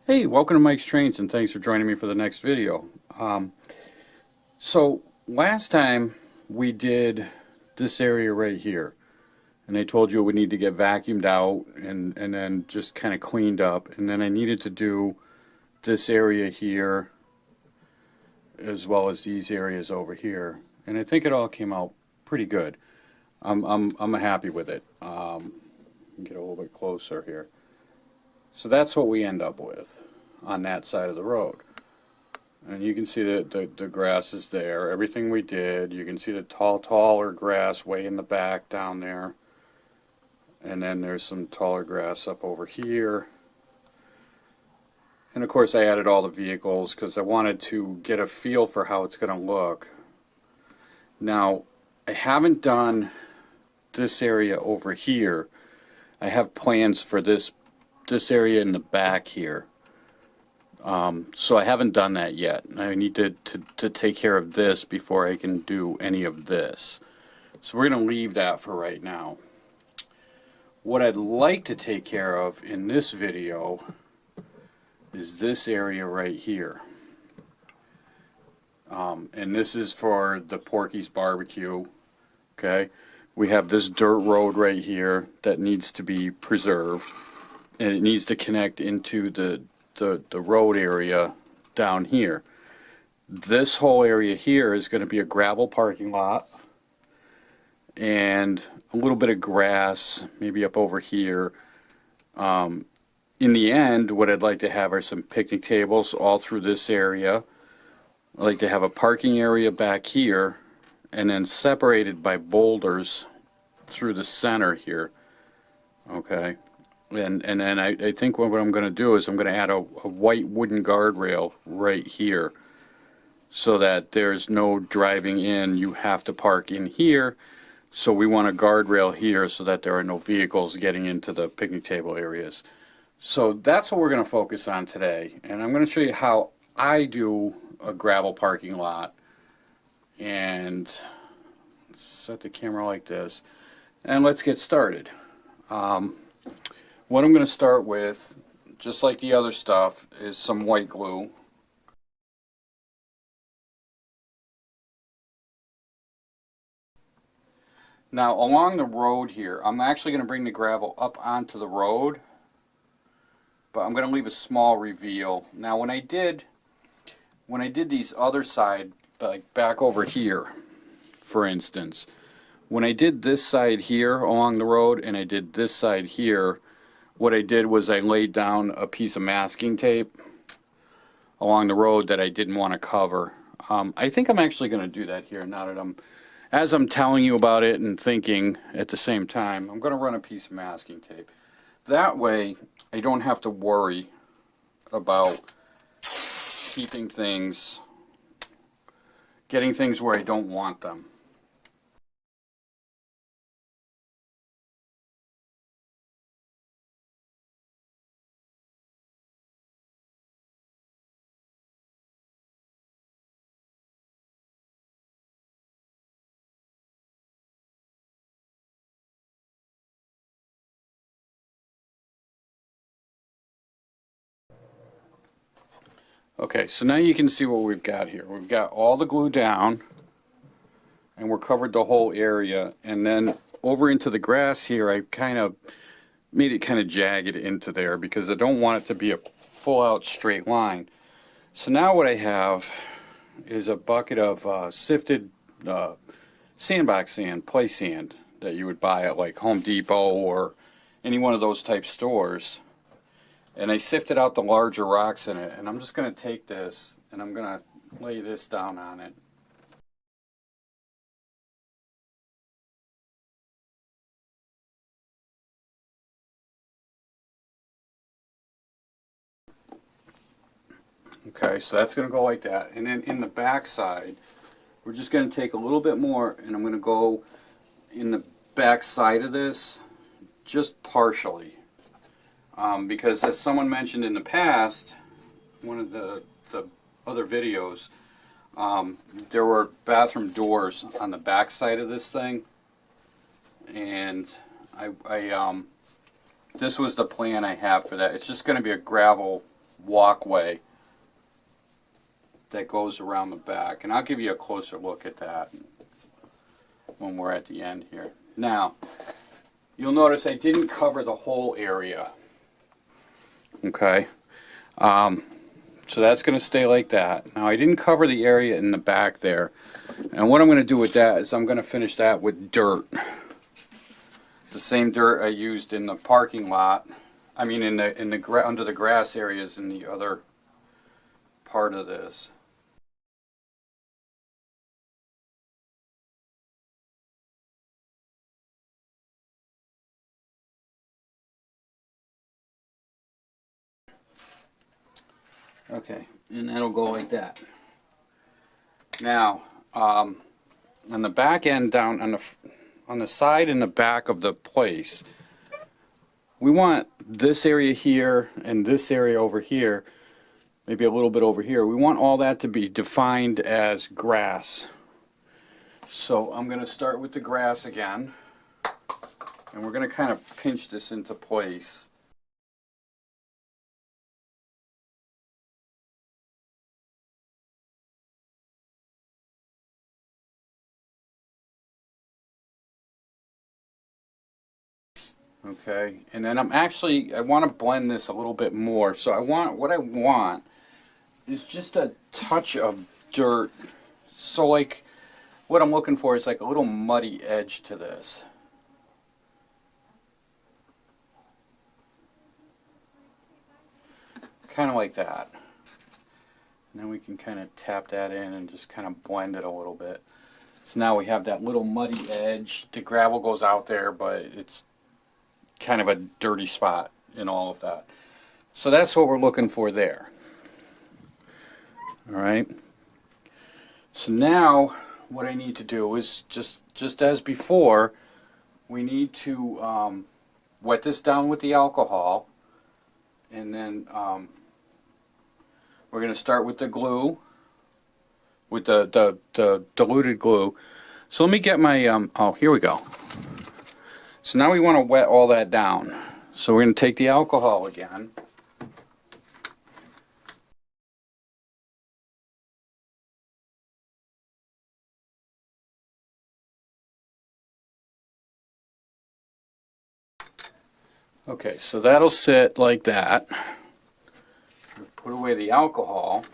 Hey, welcome to Mike's Trains and thanks for joining me for the next video. So last time we did this area right here and I told you it would need to get vacuumed out and then just kind of cleaned up, and then I needed to do this area here as well as these areas over here, and I think it all came out pretty good. I'm happy with it. Get a little bit closer here. So that's what we end up with on that side of the road. And you can see that the grass is there, everything we did. You can see the taller grass way in the back down there. And then there's some taller grass up over here. And of course I added all the vehicles because I wanted to get a feel for how it's going to look. Now, I haven't done this area over here. I have plans for this area in the back here. So I haven't done that yet. I need to take care of this before I can do any of this. So we're going to leave that for right now. What I'd like to take care of in this video is this area right here. And this is for the Porky's barbecue. Okay, we have this dirt road right here that needs to be preserved, and it needs to connect into the road area down here. This whole area here is going to be a gravel parking lot and a little bit of grass, maybe up over here. In the end, what I'd like to have are some picnic tables all through this area. I'd like to have a parking area back here and then separated by boulders through the center here. Okay. And then I think what I'm going to do is I'm going to add a white wooden guardrail right here so that there's no driving in. You have to park in here. So we want a guardrail here so that there are no vehicles getting into the picnic table areas. So that's what we're going to focus on today. And I'm going to show you how I do a gravel parking lot. And let's set the camera like this. And let's get started. What I'm going to start with, just like the other stuff, is some white glue. Now along the road here, I'm actually going to bring the gravel up onto the road, but I'm going to leave a small reveal. Now when I did these other side, like back over here, for instance, when I did this side here along the road and I did this side here, what I did was I laid down a piece of masking tape along the road that I didn't want to cover. I think I'm actually going to do that here now that as I'm telling you about it and thinking at the same time, I'm going to run a piece of masking tape. That way I don't have to worry about getting things where I don't want them. Okay, so now you can see what we've got here. We've got all the glue down, and we're covered the whole area. And then over into the grass here, I kind of made it kind of jagged into there because I don't want it to be a full-out straight line. So now what I have is a bucket of sifted sandbox sand, play sand, that you would buy at like Home Depot or any one of those type stores. And I sifted out the larger rocks in it, and I'm just going to take this and I'm going to lay this down on it. Okay, so that's going to go like that. And then in the back side, we're just going to take a little bit more, and I'm going to go in the back side of this just partially. Because as someone mentioned in the past, one of the other videos, there were bathroom doors on the back side of this thing, and this was the plan I have for that. It's just going to be a gravel walkway that goes around the back, and I'll give you a closer look at that when we're at the end here. Now, you'll notice I didn't cover the whole area. Okay, so that's going to stay like that. Now, I didn't cover the area in the back there, and what I'm going to do with that is I'm going to finish that with dirt. The same dirt I used in the parking lot. I mean, under the grass areas in the other part of this. Okay, and that'll go like that. Now, on the back end, down on the side and the back of the place, we want this area here and this area over here, maybe a little bit over here. We want all that to be defined as grass. So I'm going to start with the grass again, and we're going to kind of pinch this into place. Okay, and then I want to blend this a little bit more. So what I want is just a touch of dirt. So like, what I'm looking for is like a little muddy edge to this. Kind of like that. And then we can kind of tap that in and just kind of blend it a little bit. So now we have that little muddy edge. The gravel goes out there, but it's kind of a dirty spot in all of that. So that's what we're looking for there. Alright. So now what I need to do is just as before, we need to wet this down with the alcohol, and then we're going to start with the glue, with the diluted glue. So let me get my oh, here we go. So now we want to wet all that down. So we're going to take the alcohol again. Okay, so that'll sit like that. Put away the alcohol.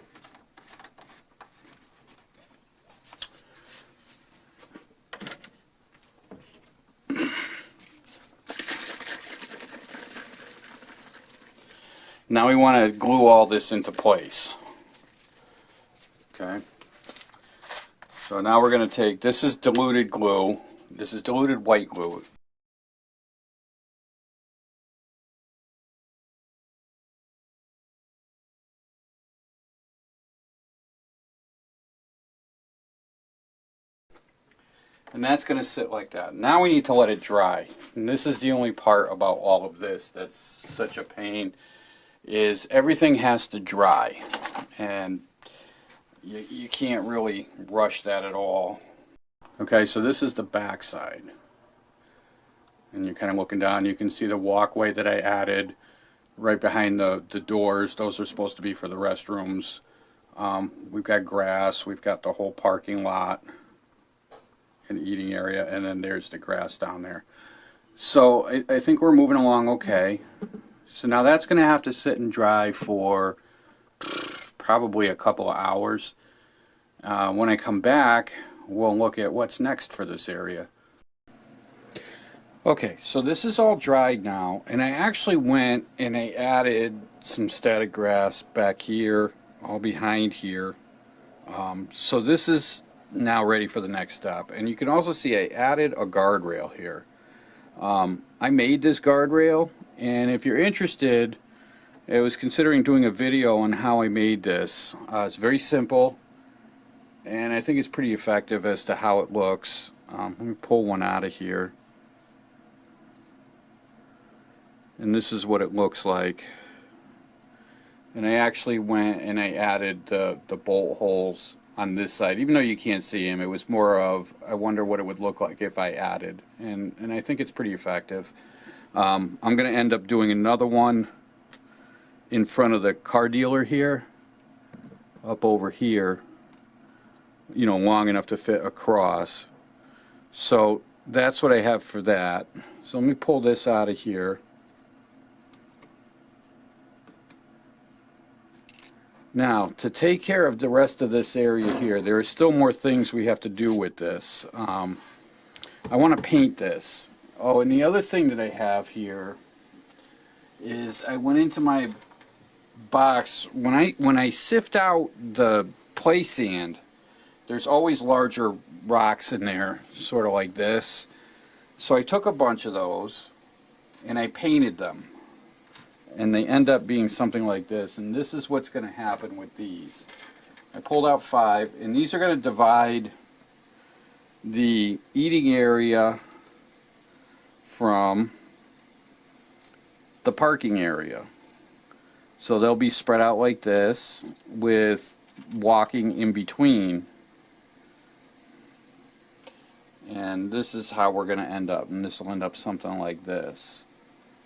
Now we want to glue all this into place. Okay. So now we're going to take, this is diluted glue. This is diluted white glue. And that's going to sit like that. Now we need to let it dry. And this is the only part about all of this that's such a pain, is everything has to dry. And you can't really rush that at all. Okay, so this is the back side. And you're kind of looking down, you can see the walkway that I added right behind the doors. Those are supposed to be for the restrooms. We've got grass, we've got the whole parking lot, an eating area, and then there's the grass down there. So I think we're moving along okay. So now that's going to have to sit and dry for probably a couple of hours. When I come back, we'll look at what's next for this area. Okay, so this is all dried now, and I actually went and I added some static grass back here, all behind here. So this is now ready for the next step. And you can also see I added a guardrail here. I made this guardrail, and if you're interested, I was considering doing a video on how I made this. It's very simple, and I think it's pretty effective as to how it looks. Let me pull one out of here. And this is what it looks like. And I actually went and I added the bolt holes on this side. Even though you can't see them, it was more of, I wonder what it would look like if I added. And I think it's pretty effective. I'm going to end up doing another one in front of the car dealer here, up over here, you know, long enough to fit across. So that's what I have for that. So let me pull this out of here. Now, to take care of the rest of this area here, there are still more things we have to do with this. I want to paint this. Oh, and the other thing that I have here is I went into my box. When I sift out the play sand, there's always larger rocks in there, sort of like this. So I took a bunch of those and I painted them. And they end up being something like this, and this is what's going to happen with these. I pulled out 5, and these are going to divide the eating area from the parking area. So they'll be spread out like this with walking in between. And this is how we're going to end up, and this will end up something like this.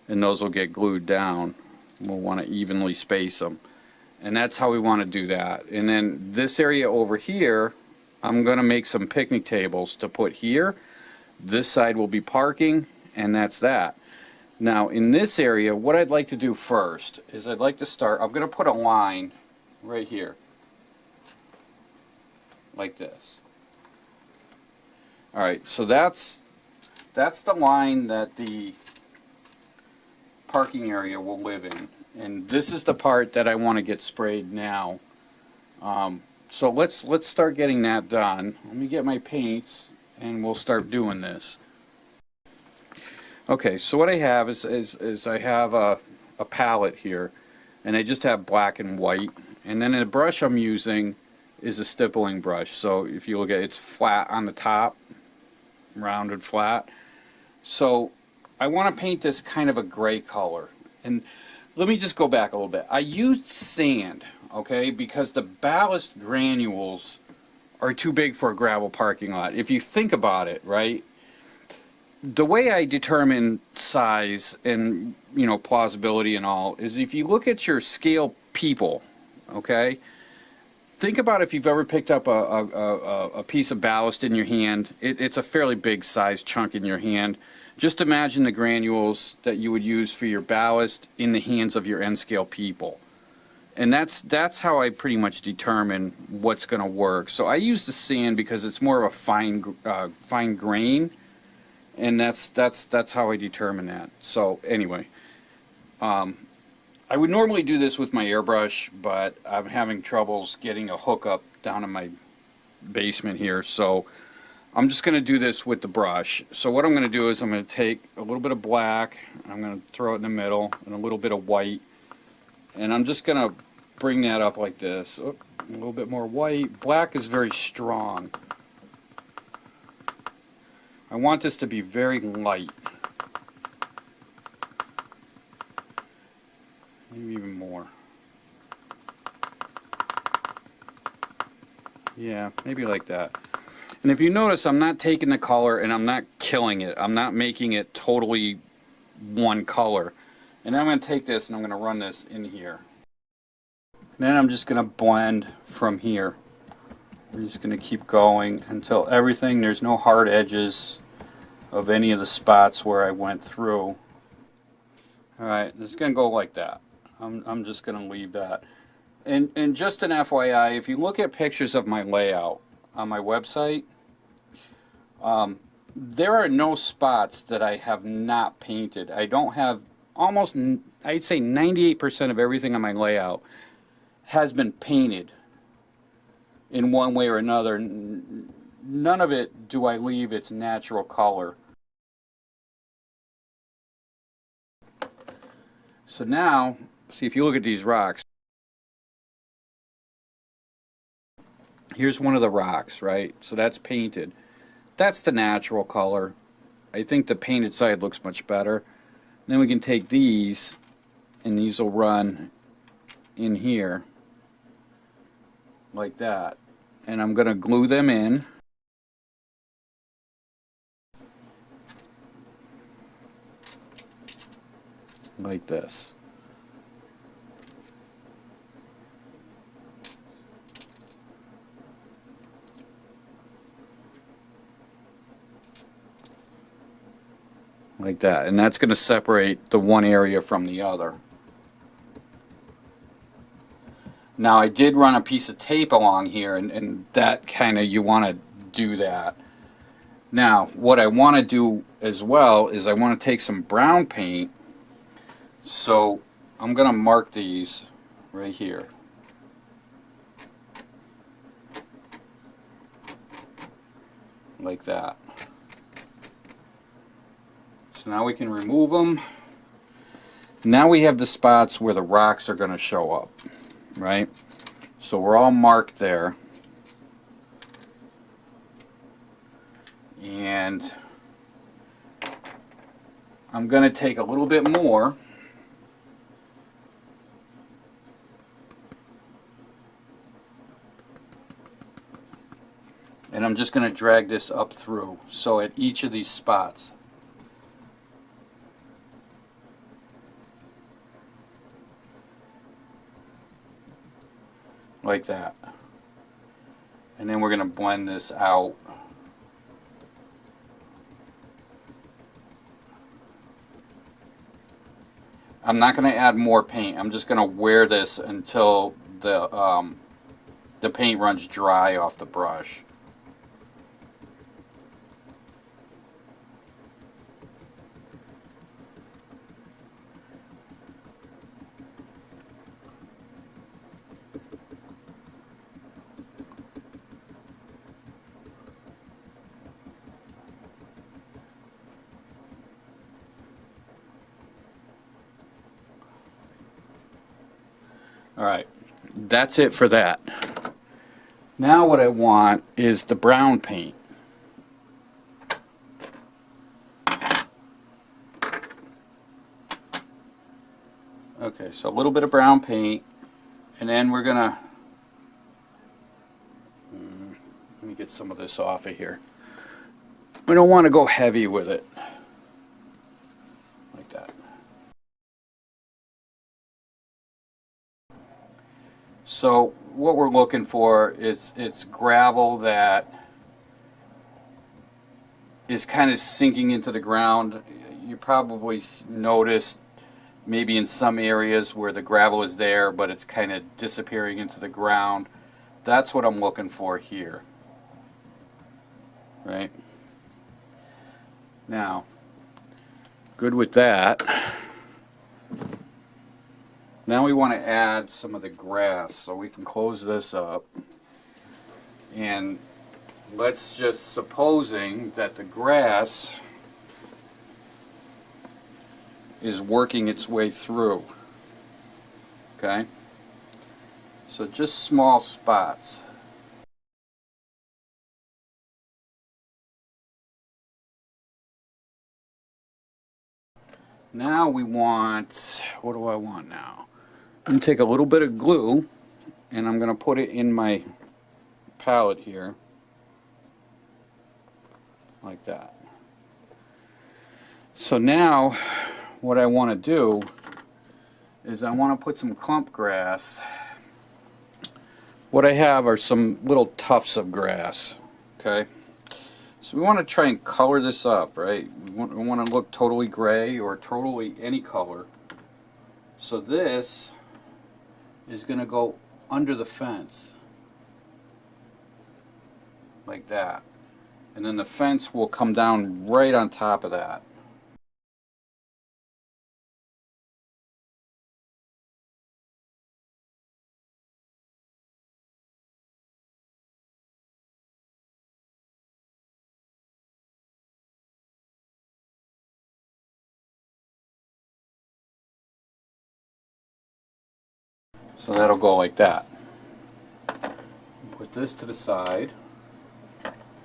And those will get glued down. We'll want to evenly space them, and that's how we want to do that. And then this area over here, I'm going to make some picnic tables to put here. This side will be parking, and that's that. Now in this area, what I'd like to do first is I'd like to start, I'm going to put a line right here like this. Alright, so that's the line that the parking area will live in, and this is the part that I want to get sprayed now. So let's start getting that done. Let me get my paints and we'll start doing this. Okay, so what I have is I have a palette here, and I just have black and white, and then the brush I'm using is a stippling brush. So if you look at it, it's flat on the top, rounded flat. So I want to paint this kind of a gray color. And let me just go back a little bit. I used sand, okay, because the ballast granules are too big for a gravel parking lot. If you think about it, right, the way I determine size and, you know, plausibility and all is if you look at your scale people, okay, think about if you've ever picked up a piece of ballast in your hand. It's a fairly big size chunk in your hand. Just imagine the granules that you would use for your ballast in the hands of your N-scale people. And that's how I pretty much determine what's going to work. So I use the sand because it's more of a fine grain, and that's how I determine that. So anyway, I would normally do this with my airbrush, but I'm having troubles getting a hookup down in my basement here, so I'm just going to do this with the brush. So what I'm going to do is I'm going to take a little bit of black, and I'm going to throw it in the middle, and a little bit of white, and I'm just going to bring that up like this. Oh, a little bit more white. Black is very strong. I want this to be very light. Maybe even more. Yeah, maybe like that. And if you notice, I'm not taking the color and I'm not killing it. I'm not making it totally one color. And then I'm going to take this and I'm going to run this in here. And then I'm just going to blend from here. We're just going to keep going until everything, there's no hard edges of any of the spots where I went through. Alright, it's going to go like that. I'm just going to leave that. And just an FYI, if you look at pictures of my layout on my website, there are no spots that I have not painted. I don't have almost, I'd say 98% of everything on my layout has been painted in one way or another. None of it do I leave its natural color. So now, see, if you look at these rocks, here's one of the rocks, right? So that's painted. That's the natural color. I think the painted side looks much better. Then we can take these, and these will run in here like that. And I'm going to glue them in. Like this. like that. And that's going to separate the one area from the other. Now I did run a piece of tape along here, and that kind of, you want to do that. Now what I want to do as well is I want to take some brown paint, so I'm going to mark these right here. Like that. So now we can remove them. Now we have the spots where the rocks are going to show up, right? So we're all marked there. And I'm going to take a little bit more. And I'm just going to drag this up through. So at each of these spots. Like that. And then we're going to blend this out. I'm not going to add more paint. I'm just going to wear this until the paint runs dry off the brush. Alright, that's it for that. Now what I want is the brown paint. Okay, so a little bit of brown paint, and then we're gonna, let me get some of this off of here. We don't want to go heavy with it. Like that. So what we're looking for is it's gravel that is kind of sinking into the ground. You probably noticed maybe in some areas where the gravel is there, but it's kind of disappearing into the ground. That's what I'm looking for here. Right? Now, good with that. Now we want to add some of the grass, so we can close this up. And let's just, supposing that the grass is working its way through. Okay? So just small spots. Now we want, what do I want now? I'm going to take a little bit of glue and I'm going to put it in my palette here. Like that. So now what I want to do is I want to put some clump grass. What I have are some little tufts of grass. Okay? So we want to try and color this up, right? We want to look totally gray or totally any color. So this is going to go under the fence. Like that. And then the fence will come down right on top of that. So that'll go like that. Put this to the side.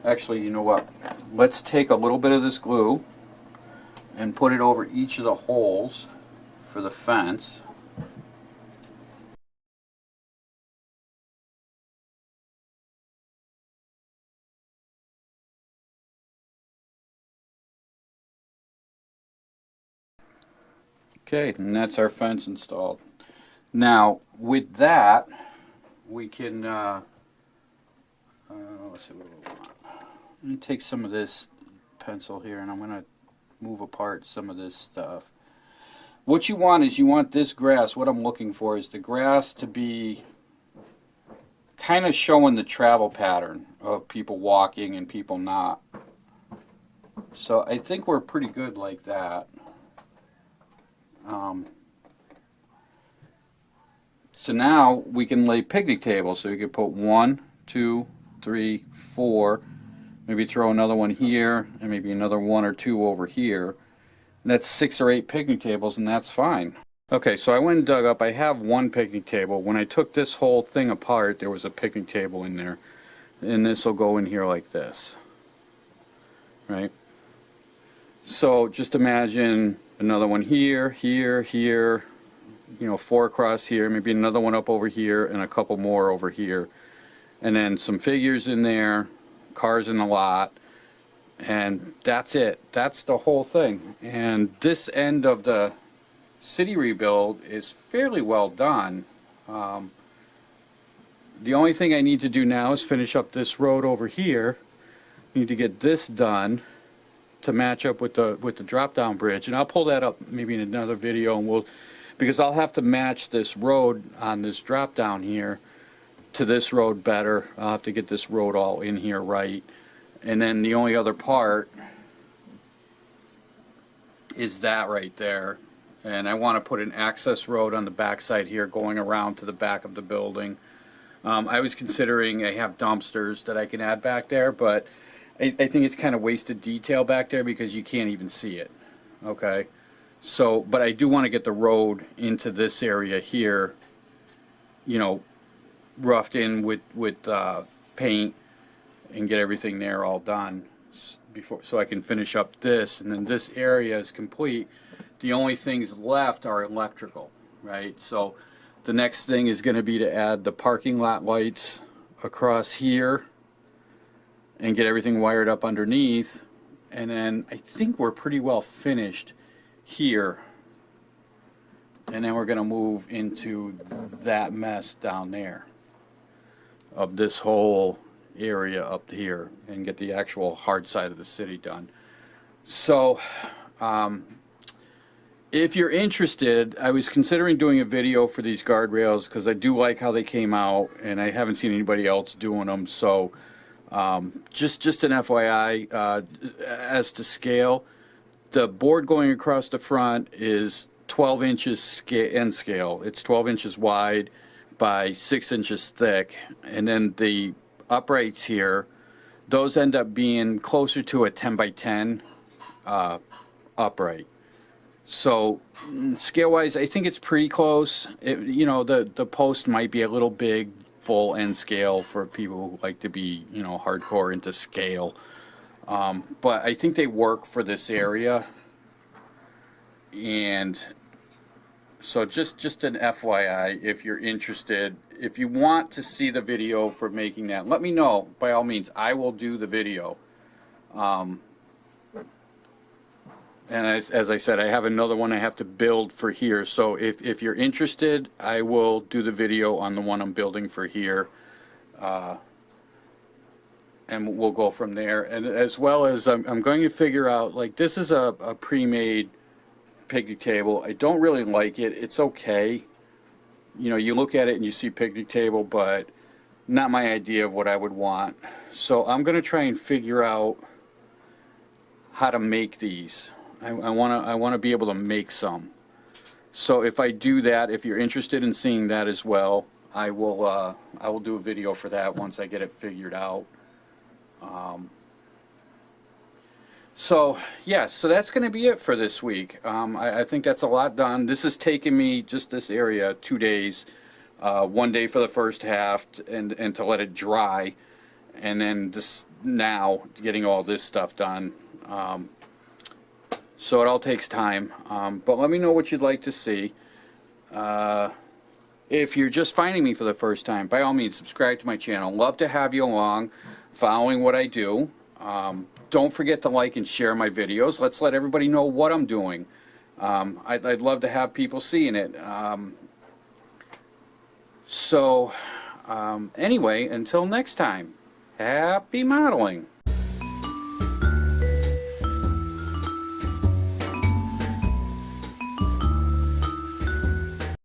Actually, you know what? Let's take a little bit of this glue and put it over each of the holes for the fence. Okay, and that's our fence installed. Now, with that, we can, let's see what we want. I'm going to take some of this pencil here and I'm going to move apart some of this stuff. What you want is you want this grass, what I'm looking for is the grass to be kind of showing the travel pattern of people walking and people not. So I think we're pretty good like that. So now we can lay picnic tables. So you can put 1, 2, 3, 4, maybe throw another one here, and maybe another 1 or 2 over here. And that's 6 or 8 picnic tables, and that's fine. Okay, so I went and dug up. I have one picnic table. When I took this whole thing apart, there was a picnic table in there. And this will go in here like this. Right? So just imagine another one here, here, here, you know, 4 across here, maybe another one up over here, and a couple more over here. And then some figures in there, cars in the lot, and that's it. That's the whole thing. And this end of the city rebuild is fairly well done. The only thing I need to do now is finish up this road over here. I need to get this done to match up with the drop down bridge, and I'll pull that up maybe in another video, and because I'll have to match this road on this drop down here to this road better. I'll have to get this road all in here right. And then the only other part is that right there. And I want to put an access road on the back side here going around to the back of the building. I was considering, I have dumpsters that I can add back there, but I think it's kind of wasted detail back there because you can't even see it. Okay, so, but I do want to get the road into this area here, you know, roughed in with paint and get everything there all done before, so I can finish up this, and then this area is complete. The only things left are electrical, right? So the next thing is going to be to add the parking lot lights across here and get everything wired up underneath, and then I think we're pretty well finished here, and then we're going to move into that mess down there of this whole area up here and get the actual hard side of the city done. So if you're interested, I was considering doing a video for these guardrails because I do like how they came out, and I haven't seen anybody else doing them. So just an FYI, as to scale, the board going across the front is 12 inches end scale. It's 12 inches wide by 6 inches thick, and then the uprights here, those end up being closer to a 10 by 10 upright. So scale-wise, I think it's pretty close. You know, the post might be a little big, full end scale for people who like to be, you know, hardcore into scale. But I think they work for this area. And so just an FYI, if you're interested, if you want to see the video for making that, let me know. By all means, I will do the video. And as I said, I have another one I have to build for here. So if you're interested, I will do the video on the one I'm building for here. And we'll go from there. And as well as I'm going to figure out, like, this is a pre-made picnic table. I don't really like it. It's okay. You know, you look at it and you see picnic table, but not my idea of what I would want. So I'm going to try and figure out how to make these. I want to be able to make some. So if I do that, if you're interested in seeing that as well, I will do a video for that once I get it figured out. So yeah, so that's going to be it for this week. I think that's a lot done. This has taken me, just this area, 2 days. 1 day for the first half and to let it dry, and then just now getting all this stuff done. So it all takes time, but let me know what you'd like to see. If you're just finding me for the first time, by all means, subscribe to my channel. Love to have you along, following what I do. Don't forget to like and share my videos. Let's let everybody know what I'm doing. I'd love to have people seeing it. So anyway, until next time, happy modeling.